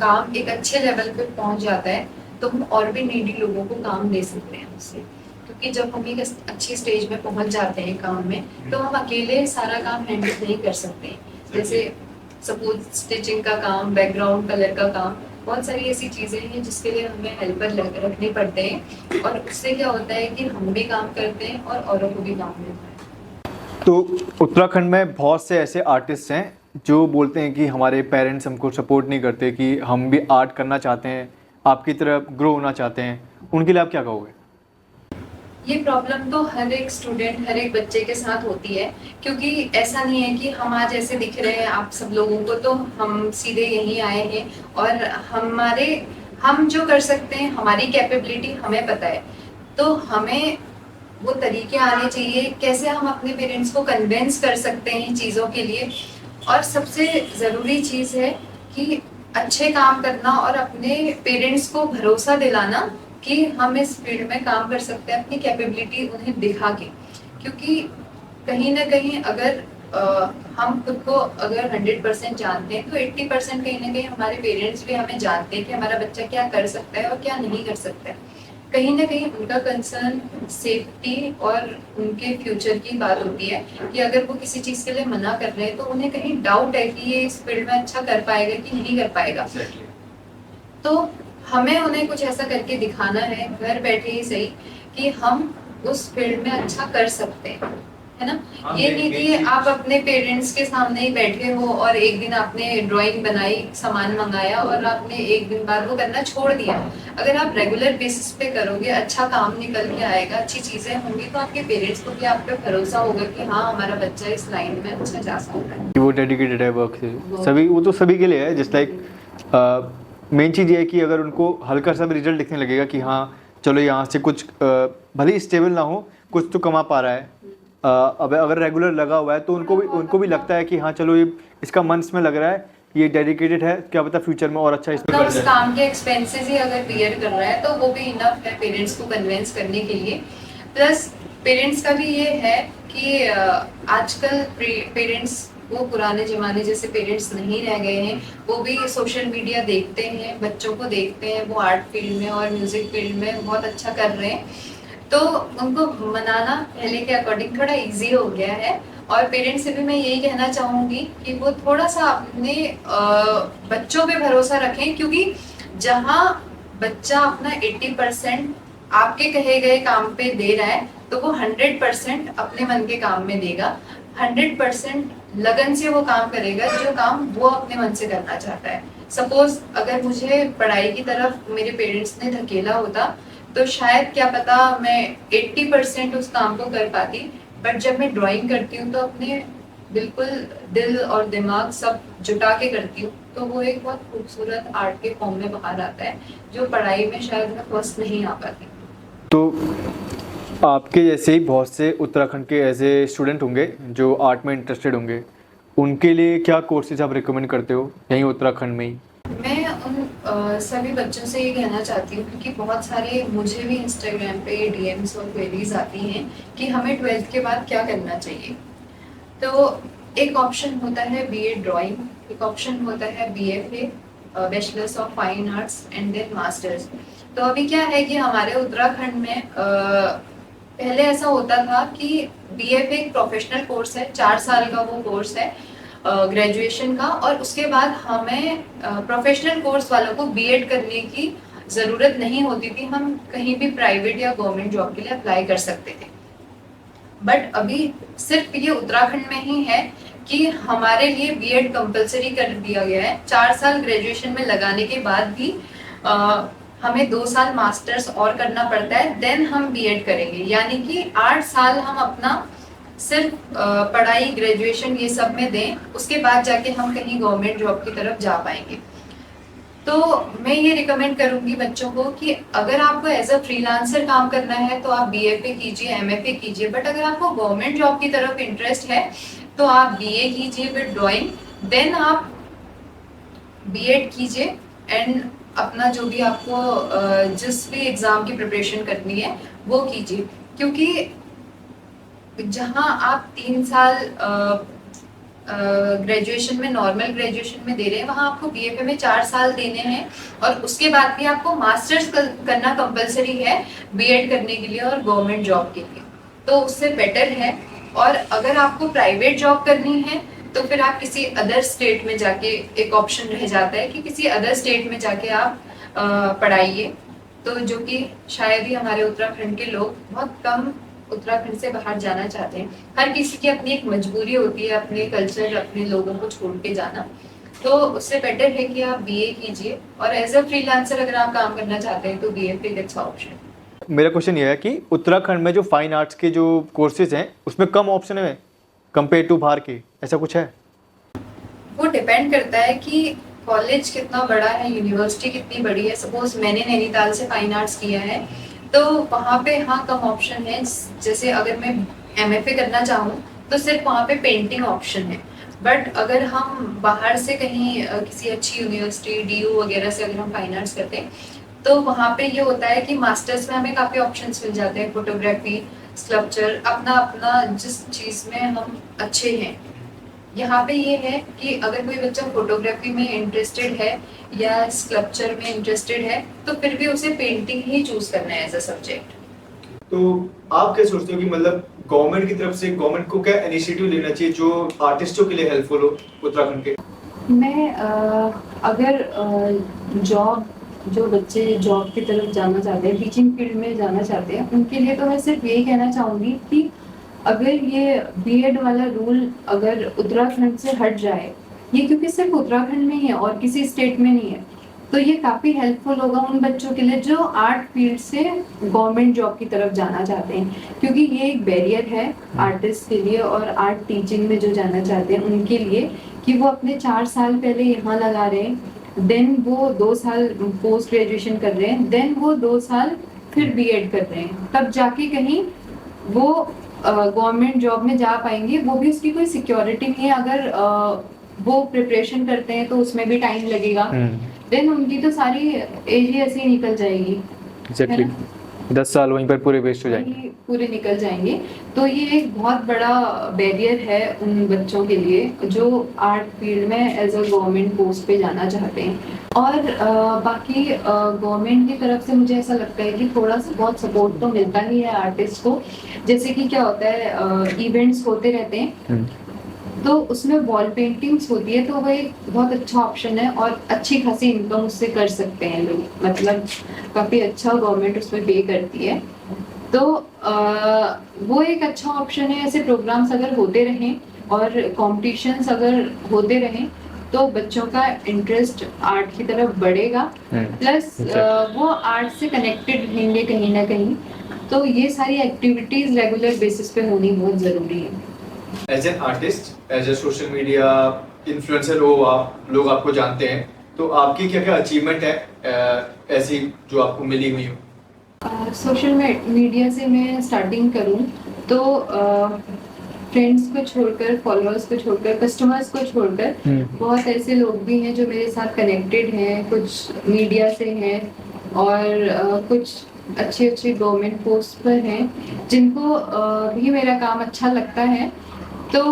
काम एक अच्छे लेवल पे पहुंच जाता है तो हम और भी नीडी लोगों को काम दे सकते हैं उससे। क्योंकि जब हम एक अच्छी स्टेज में पहुंच जाते हैं काम में तो हम अकेले सारा काम हैंडल नहीं कर सकते। जैसे सपोज स्टिचिंग का काम, बैकग्राउंड कलर का काम, बहुत सारी ऐसी चीज़ें हैं जिसके लिए हमें हेल्पर रखने पड़ते हैं। और उससे क्या होता है कि हम भी काम करते हैं और औरों को भी काम मिलता है। तो उत्तराखंड में बहुत से ऐसे आर्टिस्ट हैं जो बोलते हैं कि हमारे पेरेंट्स हमको सपोर्ट नहीं करते, कि हम भी आर्ट करना चाहते हैं, आपकी तरह ग्रो होना चाहते हैं, उनके लिए आप क्या कहोगे? ये प्रॉब्लम तो हर एक स्टूडेंट, हर एक बच्चे के साथ होती है। क्योंकि ऐसा नहीं है कि हम आज ऐसे दिख रहे हैं आप सब लोगों को तो हम सीधे यहीं आए हैं और हम जो कर सकते हैं, हमारी कैपेबिलिटी हमें पता है। तो हमें वो तरीके आने चाहिए कैसे हम अपने पेरेंट्स को कन्विंस कर सकते हैं चीज़ों के लिए। और सबसे ज़रूरी चीज़ है कि अच्छे काम करना और अपने पेरेंट्स को भरोसा दिलाना कि हम इस फील्ड में काम कर सकते हैं, अपनी कैपेबिलिटी उन्हें दिखा के। क्योंकि कहीं ना कहीं अगर हम खुद को अगर 100% जानते हैं तो 80% कहीं ना कहीं हमारे पेरेंट्स भी हमें जानते हैं कि हमारा बच्चा क्या कर सकता है और क्या नहीं कर सकता है। कहीं ना कहीं उनका कंसर्न सेफ्टी और उनके फ्यूचर की बात होती है कि अगर वो किसी चीज़ के लिए मना कर रहे हैं तो उन्हें कहीं डाउट है कि ये इस फील्ड में अच्छा कर पाएगा कि नहीं कर पाएगा। तो हमें उन्हें कुछ ऐसा करके दिखाना है घर बैठे ही सही कि हम उस फील्ड में अच्छा कर सकते हैं, है ना। ये नहीं कि आप अपने पेरेंट्स के सामने ही बैठे हो और एक दिन आपने ड्राइंग बनाई, सामान मंगाया और आपने एक दिन बाद वो करना छोड़ दिया। अगर आप रेगुलर बेसिस पे करोगे, अच्छा काम निकल के आएगा, अच्छी चीजें होंगी, तो आपके पेरेंट्स को भी आप पे भरोसा होगा कि हाँ हमारा बच्चा इस लाइन में अच्छा जा सकता है। वो डेडिकेटेड है वर्क से, सभी वो तो सभी के लिए है। जस्ट लाइक मेन चीज़ ये है कि अगर उनको हल्का सा भी रिजल्ट दिखने लगेगा कि हाँ चलो यहाँ से कुछ भले ही स्टेबल ना हो, कुछ तो कमा पा रहा है, अब अगर रेगुलर लगा हुआ है तो उनको भी लगता है कि हाँ चलो ये इसका मन इसमें लग रहा है, ये डेडिकेटेड है, क्या पता फ्यूचर में और अच्छा इसमें उस काम के एक्सपेंसेस ही अगर बियर कर रहा है तो वो भी इनफ है पेरेंट्स को कन्विंस करने के लिए। प्लस पेरेंट्स का भी ये है कि आजकल पेरेंट्स वो पुराने ज़माने जैसे पेरेंट्स नहीं रह गए हैं। वो भी सोशल मीडिया देखते हैं, बच्चों को देखते हैं वो आर्ट फील्ड में और म्यूज़िक फील्ड में बहुत अच्छा कर रहे हैं, तो उनको मनाना पहले के अकॉर्डिंग थोड़ा इजी हो गया है। और पेरेंट्स से भी मैं यही कहना चाहूँगी कि वो थोड़ा सा अपने बच्चों पे भरोसा रखें। क्योंकि जहाँ बच्चा अपना 80% आपके कहे गए काम पे दे रहा है तो वो 100% अपने मन के काम में देगा, 100% लगन से वो काम करेगा जो काम वो अपने मन से करना चाहता है। सपोज अगर मुझे पढ़ाई की तरफ मेरे पेरेंट्स ने धकेला होता तो शायद क्या पता मैं 80% उस काम को कर पाती, बट जब मैं ड्राइंग करती हूँ तो अपने बिल्कुल दिल और दिमाग सब जुटा के करती हूँ, तो वो एक बहुत खूबसूरत आर्ट के फॉर्म में बाहर आता है जो पढ़ाई में शायद मैं फर्स्ट नहीं आ पाती। तो आपके जैसे ही बहुत से उत्तराखंड के ऐसे स्टूडेंट होंगे जो आर्ट में इंटरेस्टेड होंगे, उनके लिए क्या कोर्सेज आप रिकमेंड करते हो यहीं उत्तराखंड में ही? मैं उन सभी बच्चों से ये कहना चाहती हूँ, क्योंकि बहुत सारे मुझे भी इंस्टाग्राम पे डीएम्स और क्वेरीज आती हैं कि हमें 12th के बाद क्या करना चाहिए। तो एक ऑप्शन होता है बीए ड्राइंग, एक ऑप्शन होता है BFA, bachelors of fine arts and then masters. तो अभी क्या है कि हमारे उत्तराखंड में पहले ऐसा होता था कि बीएफए एक प्रोफेशनल कोर्स है, 4 साल का वो कोर्स है ग्रेजुएशन का, और उसके बाद हमें प्रोफेशनल कोर्स वालों को बीएड करने की ज़रूरत नहीं होती थी। हम कहीं भी प्राइवेट या गवर्नमेंट जॉब के लिए अप्लाई कर सकते थे। बट अभी सिर्फ ये उत्तराखंड में ही है कि हमारे लिए बीएड कंपलसरी कर दिया गया है। 4 साल ग्रेजुएशन में लगाने के बाद भी हमें 2 साल मास्टर्स और करना पड़ता है, देन हम बीएड करेंगे। यानी कि 8 साल हम अपना सिर्फ पढ़ाई, ग्रेजुएशन ये सब में दें, उसके बाद जाके हम कहीं गवर्नमेंट जॉब की तरफ जा पाएंगे। तो मैं ये रिकमेंड करूंगी बच्चों को कि अगर आपको एज अ फ्रीलांसर काम करना है तो आप बीएफए कीजिए, एमएफए कीजिए, बट अगर आपको गवर्नमेंट जॉब की तरफ इंटरेस्ट है तो आप बीए कीजिए विद ड्राइंग, देन आप बीएड कीजिए एंड अपना जो भी आपको जिस भी एग्जाम की प्रिपरेशन करनी है वो कीजिए। क्योंकि जहां आप 3 साल ग्रेजुएशन में, नॉर्मल ग्रेजुएशन में दे रहे हैं, वहां आपको बीएफए में 4 साल देने हैं और उसके बाद भी आपको मास्टर्स करना कंपलसरी है बीएड करने के लिए और गवर्नमेंट जॉब के लिए, तो उससे बेटर है। और अगर आपको प्राइवेट जॉब करनी है तो फिर आप किसी अदर स्टेट में जाके, एक ऑप्शन रह जाता है कि किसी अदर स्टेट में जाके आप पढ़ाइए, तो जो कि शायद ही हमारे उत्तराखंड के लोग, बहुत कम उत्तराखंड से बाहर जाना चाहते हैं। हर किसी की अपनी एक मजबूरी होती है, अपने कल्चर, अपने लोगों को छोड़ के जाना, तो उससे बेटर है कि आप बीए कीजिए और एज अ फ्रीलांसर अगर आप काम करना चाहते हैं तो बीएफए एक अच्छा ऑप्शन है। मेरा क्वेश्चन ये है कि उत्तराखंड में जो फाइन आर्ट्स के जो कोर्सेज हैं उसमें कम ऑप्शन है कंपेयर टू बाहर के, ऐसा कुछ है? वो डिपेंड करता है कि कॉलेज कितना बड़ा है, यूनिवर्सिटी कितनी बड़ी है। सपोज मैंने नैनीताल से फाइन आर्ट्स किया है तो वहाँ पे हाँ कम ऑप्शन है। जैसे अगर मैं एमएफए करना चाहूँ तो सिर्फ वहाँ पे पेंटिंग ऑप्शन है, बट अगर हम बाहर से कहीं किसी अच्छी यूनिवर्सिटी, डीयू वगैरह से अगर हम फाइन आर्ट्स करते हैं तो वहाँ पे ये होता है कि मास्टर्स में हमें काफ़ी ऑप्शंस मिल जाते हैं, फोटोग्राफी, स्कल्पचर, अपना अपना जिस चीज़ में हम अच्छे हैं। यहाँ पे ये है कि अगर कोई बच्चा फोटोग्राफी में इंटरेस्टेड है या स्कल्पचर में इंटरेस्टेड है तो फिर भी उसे पेंटिंग ही चूज करना है एज अ सब्जेक्ट। तो आप क्या सोचते हो कि मतलब गवर्नमेंट की तरफ से गवर्नमेंट को क्या इनिशिएटिव लेना चाहिए जो आर्टिस्टों के लिए हेल्पफुल हो उत्तराखंड के? मैं अगर जॉब, जो बच्चे जॉब की तरफ जाना चाहते हैं, टीचिंग फील्ड में जाना चाहते हैं, उनके लिए तो मैं सिर्फ यही कहना चाहूँगी कि अगर ये बीएड वाला रूल अगर उत्तराखंड से हट जाए, ये क्योंकि सिर्फ उत्तराखंड में ही है और किसी स्टेट में नहीं है, तो ये काफ़ी हेल्पफुल होगा उन बच्चों के लिए जो आर्ट फील्ड से गवर्नमेंट जॉब की तरफ जाना चाहते हैं। क्योंकि ये एक बैरियर है आर्टिस्ट के लिए और आर्ट टीचिंग में जो जाना चाहते हैं उनके लिए, कि वो अपने 4 साल पहले यहाँ लगा रहे हैं, देन वो 2 साल पोस्ट ग्रेजुएशन कर रहे हैं, देन वो 2 साल फिर बीएड कर रहे हैं, तब जाके कहीं वो गवर्नमेंट जॉब में जा पाएंगे। वो भी उसकी कोई सिक्योरिटी नहीं है, अगर वो प्रिपरेशन करते हैं तो उसमें भी टाइम लगेगा, देन उनकी तो सारी एज ही ऐसे ही निकल जाएगी। एग्जैक्टली 10 साल वहीं पर पूरे वेस्ट हो जाएंगे, पूरे निकल जाएंगे। तो ये एक बहुत बड़ा बैरियर है उन बच्चों के लिए जो आर्ट फील्ड में एज अ गवर्नमेंट पोस्ट पे जाना चाहते हैं। और बाकी गवर्नमेंट की तरफ से मुझे ऐसा लगता है कि थोड़ा सा बहुत सपोर्ट तो मिलता ही है आर्टिस्ट को। जैसे कि क्या होता है, इवेंट्स होते रहते हैं तो उसमें वॉल पेंटिंग्स होती है, तो वो एक बहुत अच्छा ऑप्शन है और अच्छी खासी इनकम उससे कर सकते हैं लोग, मतलब काफ़ी अच्छा गवर्नमेंट उसमें पे करती है। तो वो एक अच्छा ऑप्शन है। ऐसे प्रोग्राम्स अगर होते रहें और कॉम्पिटिशन्स अगर होते रहें तो बच्चों का इंटरेस्ट आर्ट की तरफ बढ़ेगा, प्लस वो आर्ट से कनेक्टेड रहेंगे कहीं ना कहीं। तो ये सारी एक्टिविटीज़ रेगुलर बेसिस पे होनी बहुत ज़रूरी है। As an artist, as a social media influencer हो आप, लोग आपको जानते हैं, तो आपकी क्या क्या अचीवमेंट है ऐसी जो आपको मिली हुई हो? सोशल मीडिया से मैं स्टार्टिंग करूं तो फ्रेंड्स को छोड़कर, फॉलोअर्स को छोड़कर, कस्टमर्स को छोड़कर बहुत ऐसे लोग भी हैं जो मेरे साथ कनेक्टेड हैं, कुछ मीडिया से हैं और कुछ अच्छे अच्छे गवर्नमेंट पोस्ट पर हैं जिनको भी मेरा काम अच्छा लगता है। तो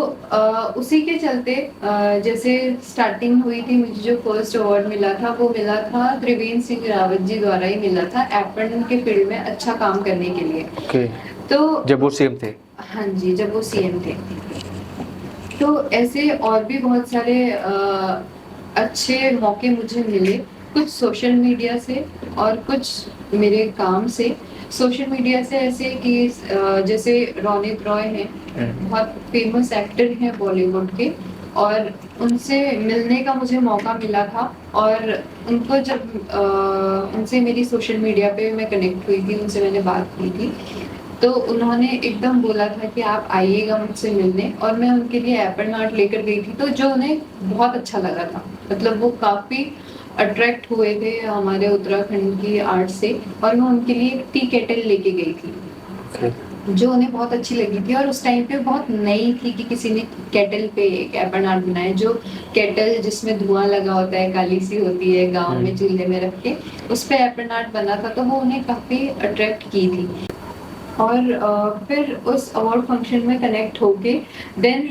उसी के चलते जैसे स्टार्टिंग हुई थी, मुझे जो फर्स्ट अवार्ड मिला था वो मिला था त्रिवेंद्र सिंह रावत जी द्वारा ही मिला था, एप्पन के फील्ड में अच्छा काम करने के लिए। okay. तो जब वो सीएम थे? हाँ जी, जब वो सीएम थे। तो ऐसे और भी बहुत सारे अच्छे मौके मुझे मिले, कुछ सोशल मीडिया से और कुछ मेरे काम से। सोशल मीडिया से ऐसे कि जैसे रोनित रॉय हैं, बहुत फेमस एक्टर हैं बॉलीवुड के, और उनसे मिलने का मुझे मौका मिला था। और उनको जब उनसे मेरी सोशल मीडिया पे मैं कनेक्ट हुई थी, उनसे मैंने बात की थी, तो उन्होंने एकदम बोला था कि आप आइएगा मुझसे मिलने, और मैं उनके लिए एप्पल आर्ट लेकर गई थी, तो जो उन्हें बहुत अच्छा लगा था। मतलब वो काफ़ी अट्रैक्ट हुए थे हमारे उत्तराखंड की आर्ट से, और मैं उनके लिए एक टी केटल लेके गई थी जो उन्हें बहुत अच्छी लगी थी। और उस टाइम पे बहुत नई थी कि किसी ने केटल पे एक एप्पल आर्ट बनाया, जो केटल जिसमें धुआं लगा होता है, काली सी होती है, गांव में चूल्हे में रख के उस पे एप्पल आर्ट बना था, तो वो उन्हें काफ़ी अट्रैक्ट की थी। और फिर उस अवार्ड फंक्शन में कनेक्ट होके देन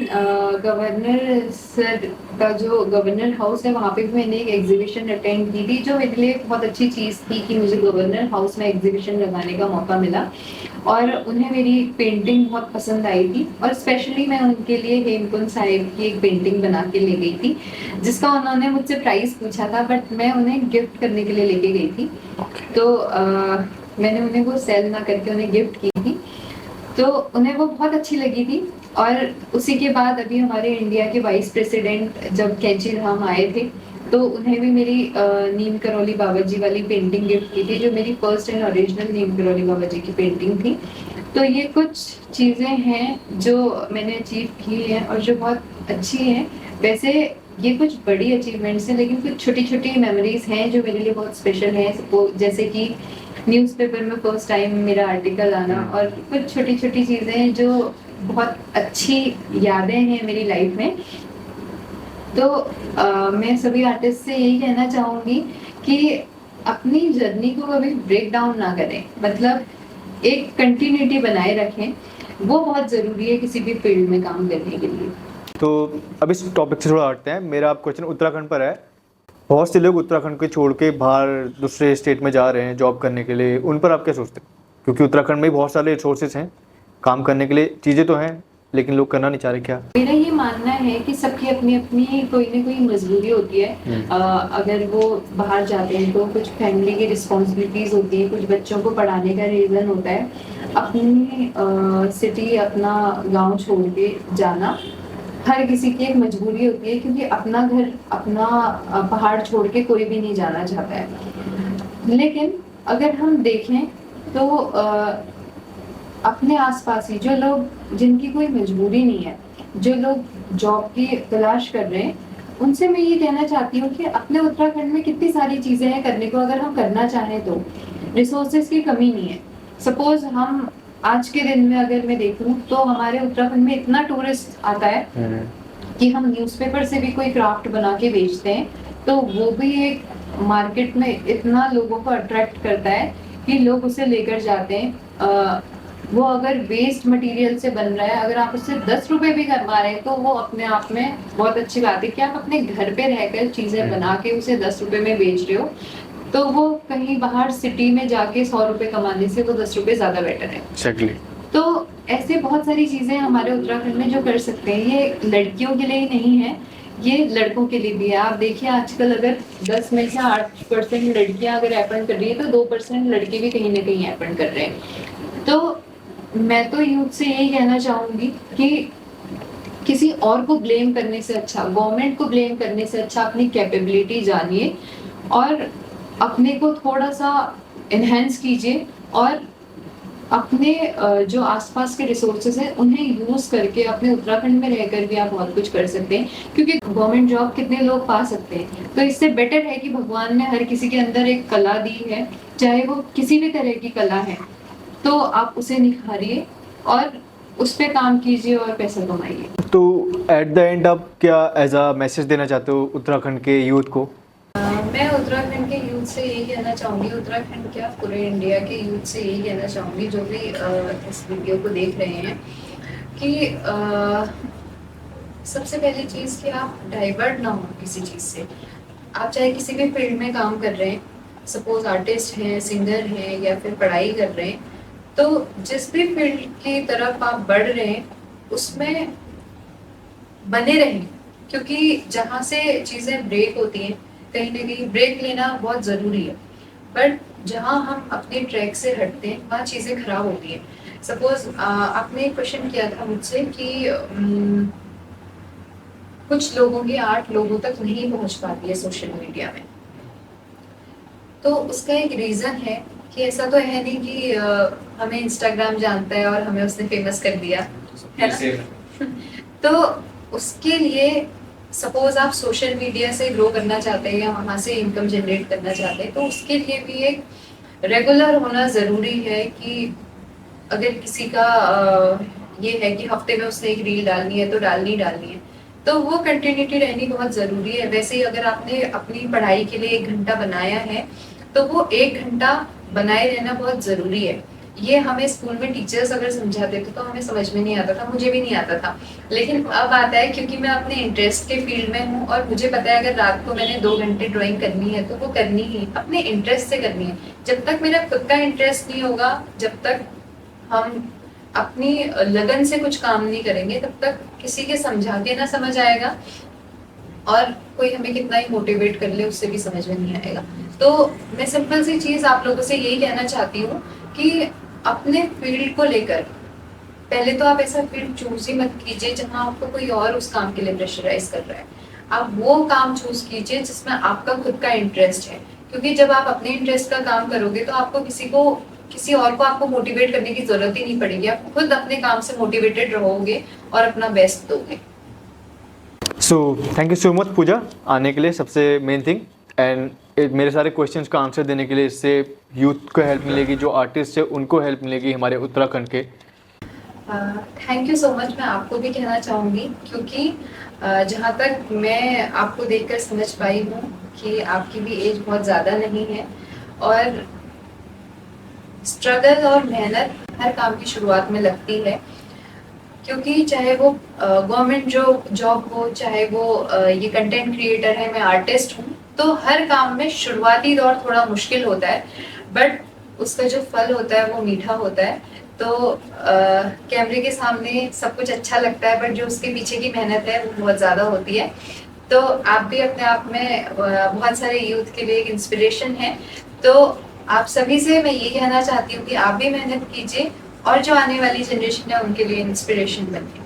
गवर्नर सर का जो गवर्नर हाउस है, वहाँ पे भी मैंने एक एग्जीबिशन अटेंड की थी, जो मेरे लिए बहुत अच्छी चीज़ थी कि मुझे गवर्नर हाउस में एग्जीबिशन लगाने का मौका मिला। और उन्हें मेरी पेंटिंग बहुत पसंद आई थी, और स्पेशली मैं उनके लिए हेमकुंड साहिब की एक पेंटिंग बना के ले गई थी, जिसका उन्होंने मुझसे प्राइस पूछा था, बट मैं उन्हें गिफ्ट करने के लिए लेके गई थी। तो मैंने उन्हें वो सेल ना करके उन्हें गिफ्ट की थी, तो उन्हें वो बहुत अच्छी लगी थी। और उसी के बाद अभी हमारे इंडिया के वाइस प्रेसिडेंट जब कैंची धाम आए थे, तो उन्हें भी मेरी नीम करौली बाबा जी वाली पेंटिंग गिफ्ट की थी, जो मेरी फर्स्ट एंड ओरिजिनल नीम करौली बाबा जी की पेंटिंग थी। तो ये कुछ चीज़ें हैं जो मैंने अचीव की हैं और जो बहुत अच्छी हैं। वैसे ये कुछ बड़ी अचीवमेंट्स हैं, लेकिन कुछ छोटी छोटी मेमोरीज हैं जो मेरे लिए बहुत स्पेशल हैं। जैसे कि न्यूज़पेपर में फर्स्ट टाइम मेरा आर्टिकल आना, और कुछ छोटी छोटी चीज़ें हैं जो बहुत अच्छी यादें हैं मेरी लाइफ में। तो मैं सभी आर्टिस्ट से यही कहना चाहूँगी कि अपनी जर्नी को कभी ब्रेक डाउन ना करें, मतलब एक कंटिन्यूटी बनाए रखें, वो बहुत ज़रूरी है किसी भी फील्ड में काम करने के लिए। तो अब इस टॉपिक से थोड़ा हटते हैं। मेरा आप क्वेश्चन उत्तराखंड पर है। बहुत से लोग उत्तराखंड को छोड़ के बाहर दूसरे स्टेट में जा रहे हैं जॉब करने के लिए, उन पर आप क्या सोचते हैं? क्योंकि उत्तराखंड में भी बहुत सारे रिसोर्सेज हैं, काम करने के लिए चीज़ें तो हैं, लेकिन लोग करना नहीं चाह रहे। क्या मेरा ये मानना है कि सबकी अपनी अपनी कोई ना कोई मजबूरी होती है। अगर वो बाहर जाते हैं तो कुछ फैमिली की रिस्पॉन्सिबिलिटीज होती है, कुछ बच्चों को पढ़ाने का रीज़न होता है, अपनी सिटी अपना गांव छोड़ के जाना हर किसी की एक मजबूरी होती है, क्योंकि अपना घर अपना पहाड़ छोड़ के कोई भी नहीं जाना चाहता है। लेकिन अगर हम देखें तो अपने आसपास ही जो लोग, जिनकी कोई मजबूरी नहीं है, जो लोग जॉब की तलाश कर रहे हैं, उनसे मैं ये कहना चाहती हूँ कि अपने उत्तराखंड में कितनी सारी चीज़ें हैं करने को, अगर हम करना चाहें तो रिसोर्सेज की कमी नहीं है। सपोज हम आज के दिन में अगर मैं देखूं तो हमारे उत्तराखंड में इतना टूरिस्ट आता है कि हम न्यूज़पेपर से भी कोई क्राफ्ट बना के बेचते हैं, तो वो भी एक मार्केट में इतना लोगों को अट्रैक्ट करता है कि लोग उसे लेकर जाते हैं। वो अगर वेस्ट मटेरियल से बन रहा है, अगर आप उससे 10 रुपए भी कमा रहे हैं, तो वो अपने आप में बहुत अच्छी बात है कि आप अपने घर पे रहकर चीजें बना के उसे 10 रुपए में बेच रहे हो। तो वो कहीं बाहर सिटी में जाके 100 रुपए कमाने से वो 10 रुपए ज्यादा बेटर है। Exactly. तो ऐसे बहुत सारी चीजें हमारे उत्तराखंड में जो कर सकते हैं। ये लड़कियों के लिए ही नहीं है, ये लड़कों के लिए भी है। आप देखिए आजकल अगर 10 में से 8% लड़कियां अगर एपन कर रही है, तो 2% लड़के भी कहीं ना कहीं एपन कर रहे हैं। तो मैं तो यूथ से यही कहना चाहूंगी कि किसी और को ब्लेम करने से अच्छा, गवर्नमेंट को ब्लेम करने से अच्छा, अपनी कैपेबिलिटी जानिए और अपने को थोड़ा सा एनहेंस कीजिए, और अपने जो आसपास के रिसोर्सेज हैं उन्हें यूज करके अपने उत्तराखंड में रहकर भी आप बहुत कुछ कर सकते हैं। क्योंकि गवर्नमेंट जॉब कितने लोग पा सकते हैं, तो इससे बेटर है कि भगवान ने हर किसी के अंदर एक कला दी है, चाहे वो किसी भी तरह की कला है, तो आप उसे निखारिए और उस पे काम कीजिए और पैसा कमाइए। तो एट द एंड आप क्या एज अ मैसेज देना चाहते हो उत्तराखंड के यूथ को? मैं उत्तराखंड के यूथ से यही कहना चाहूँगी, उत्तराखंड क्या पूरे इंडिया के यूथ से यही कहना चाहूँगी जो भी इस वीडियो को देख रहे हैं, कि सबसे पहली चीज़ कि आप डाइवर्ट ना हो किसी चीज़ से। आप चाहे किसी भी फील्ड में काम कर रहे हैं, सपोज आर्टिस्ट हैं, सिंगर हैं, या फिर पढ़ाई कर रहे हैं, तो जिस भी फील्ड की तरफ आप बढ़ रहे हैं उसमें बने रहें, क्योंकि जहाँ से चीज़ें ब्रेक होती हैं, कहीं ना कहीं ब्रेक लेना बहुत ज़रूरी है। बट जहाँ हम अपने ट्रैक से हटते हैं वहाँ चीज़ें खराब होती हैं। सपोज आपने एक क्वेश्चन किया था मुझसे कि कुछ लोगों की आर्ट लोगों तक नहीं पहुंच पाती है सोशल मीडिया में। तो उसका एक रीजन है कि ऐसा तो है नहीं कि हमें इंस्टाग्राम जानता है और हमें उसने फेमस कर दिया, है ना। तो उसके लिए सपोज आप सोशल मीडिया से ग्रो करना चाहते हैं या वहाँ से इनकम जनरेट करना चाहते हैं, तो उसके लिए भी एक रेगुलर होना ज़रूरी है कि अगर किसी का ये है कि हफ्ते में उसने एक रील डालनी है तो डालनी है, तो वो कंटिन्यूटी रहनी बहुत ज़रूरी है। वैसे ही अगर आपने अपनी पढ़ाई के लिए 1 घंटा बनाया है तो वो 1 घंटा बनाए रहना बहुत ज़रूरी है। ये हमें स्कूल में टीचर्स अगर समझाते थे तो हमें समझ में नहीं आता था, मुझे भी नहीं आता था, लेकिन अब आता है क्योंकि मैं अपने इंटरेस्ट के फील्ड में हूँ और मुझे पता है अगर रात को मैंने 2 घंटे ड्राइंग करनी है तो वो करनी ही अपने इंटरेस्ट से करनी है। जब तक मेरा खुद का इंटरेस्ट नहीं होगा, जब तक हम अपनी लगन से कुछ काम नहीं करेंगे, तब तक किसी के समझा के ना समझ आएगा और कोई हमें कितना ही मोटिवेट कर ले उससे भी समझ में नहीं आएगा। तो मैं सिंपल सी चीज़ आप लोगों से यही कहना चाहती हूँ कि अपने फील्ड को लेकर पहले तो आप ऐसा फील्ड चूज ही मत कीजिए जहाँ आपको कोई और उस काम के लिए प्रेशराइज कर रहा है। आप वो काम चूज कीजिए जिसमें आपका खुद का इंटरेस्ट है, क्योंकि जब आप अपने इंटरेस्ट का काम करोगे तो आपको किसी और को आपको मोटिवेट करने की जरूरत ही नहीं पड़ेगी। आप खुद अपने काम से मोटिवेटेड रहोगे और अपना बेस्ट दोगे। So thank you so much Puja आने के लिए, सबसे मेन थिंग, एंड मेरे सारे क्वेश्चंस का आंसर देने के लिए। इससे यूथ को हेल्प मिलेगी, जो आर्टिस्ट है उनको हेल्प मिलेगी हमारे उत्तराखंड के। Thank you so much. मैं आपको भी कहना चाहूँगी क्योंकि जहाँ तक मैं आपको देखकर समझ पाई हूँ कि आपकी भी एज बहुत ज़्यादा नहीं है और स्ट्रगल और मेहनत हर काम की शुरुआत में लगती है, क्योंकि चाहे वो गवर्नमेंट जॉब हो, चाहे वो ये कंटेंट क्रिएटर है, मैं आर्टिस्ट हूँ, तो हर काम में शुरुआती दौर थोड़ा मुश्किल होता है, बट उसका जो फल होता है वो मीठा होता है। तो कैमरे के सामने सब कुछ अच्छा लगता है, बट जो उसके पीछे की मेहनत है वो बहुत ज़्यादा होती है। तो आप भी अपने आप में बहुत सारे यूथ के लिए एक इंस्पिरेशन है। तो आप सभी से मैं ये कहना चाहती हूँ कि आप भी मेहनत कीजिए और जो आने वाली जनरेशन है उनके लिए इंस्पिरेशन बनिए।